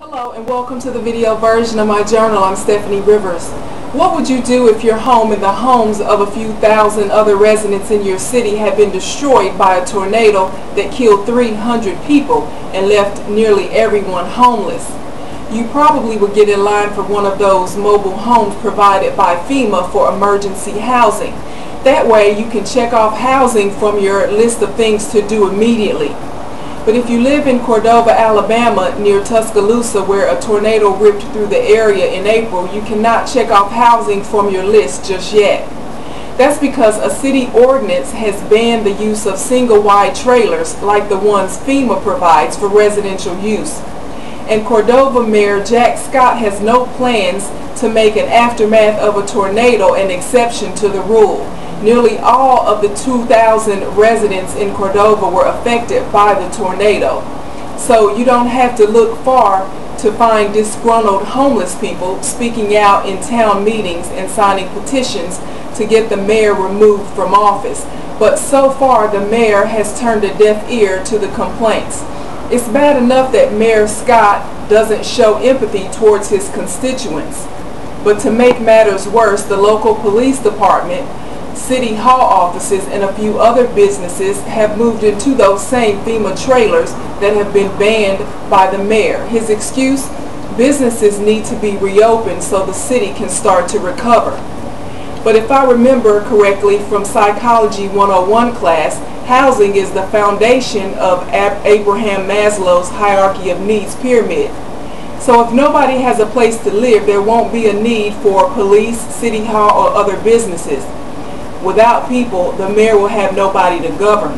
Hello and welcome to the video version of my journal. I'm Stephanie Rivers. What would you do if your home and the homes of a few thousand other residents in your city had been destroyed by a tornado that killed 300 people and left nearly everyone homeless? You probably would get in line for one of those mobile homes provided by FEMA for emergency housing. That way you can check off housing from your list of things to do immediately. But if you live in Cordova, Alabama, near Tuscaloosa, where a tornado ripped through the area in April, you cannot check off housing from your list just yet. That's because a city ordinance has banned the use of single-wide trailers like the ones FEMA provides for residential use. And Cordova Mayor Jack Scott has no plans to make an aftermath of a tornado an exception to the rule. Nearly all of the 2,000 residents in Cordova were affected by the tornado. So you don't have to look far to find disgruntled homeless people speaking out in town meetings and signing petitions to get the mayor removed from office. But so far the mayor has turned a deaf ear to the complaints. It's bad enough that Mayor Scott doesn't show empathy towards his constituents. But to make matters worse, the local police department, City Hall offices, and a few other businesses have moved into those same FEMA trailers that have been banned by the mayor. His excuse? Businesses need to be reopened so the city can start to recover. But if I remember correctly from Psychology 101 class, housing is the foundation of Abraham Maslow's hierarchy of needs pyramid. So if nobody has a place to live, there won't be a need for police, city hall, or other businesses. Without people, the mayor will have nobody to govern.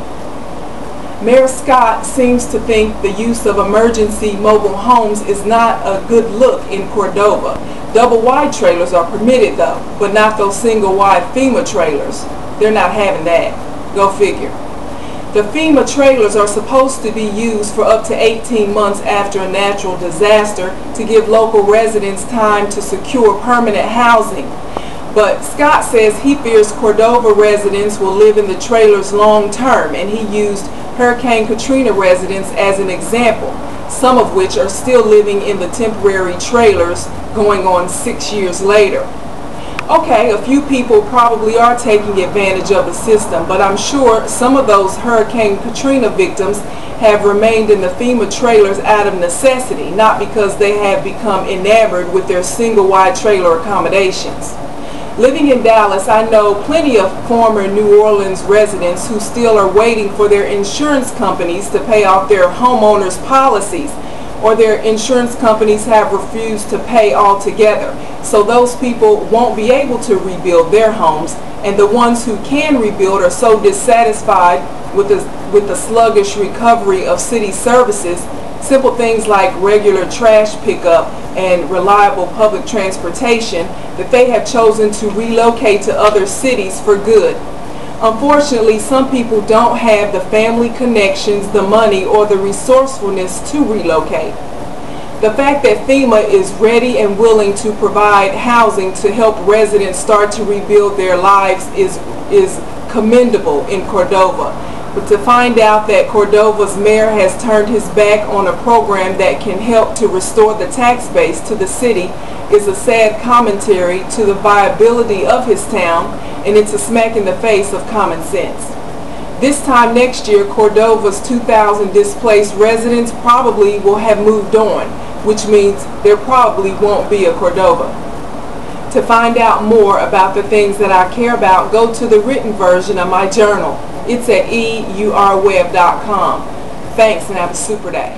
Mayor Scott seems to think the use of emergency mobile homes is not a good look in Cordova. Double-wide trailers are permitted though, but not those single-wide FEMA trailers. They're not having that. Go figure. The FEMA trailers are supposed to be used for up to 18 months after a natural disaster to give local residents time to secure permanent housing. But Scott says he fears Cordova residents will live in the trailers long term, and he used Hurricane Katrina residents as an example, some of which are still living in the temporary trailers going on 6 years later. Okay, a few people probably are taking advantage of the system, but I'm sure some of those Hurricane Katrina victims have remained in the FEMA trailers out of necessity, not because they have become enamored with their single-wide trailer accommodations. Living in Dallas, I know plenty of former New Orleans residents who still are waiting for their insurance companies to pay off their homeowners' policies, or their insurance companies have refused to pay altogether. So those people won't be able to rebuild their homes, and the ones who can rebuild are so dissatisfied with the sluggish recovery of city services, simple things like regular trash pickup and reliable public transportation, that they have chosen to relocate to other cities for good. Unfortunately, some people don't have the family connections, the money, or the resourcefulness to relocate. The fact that FEMA is ready and willing to provide housing to help residents start to rebuild their lives is commendable in Cordova. But to find out that Cordova's mayor has turned his back on a program that can help to restore the tax base to the city is a sad commentary to the viability of his town, and it's a smack in the face of common sense. This time next year, Cordova's 2,000 displaced residents probably will have moved on, which means there probably won't be a Cordova. To find out more about the things that I care about, go to the written version of my journal. It's at eurweb.com. Thanks and have a super day.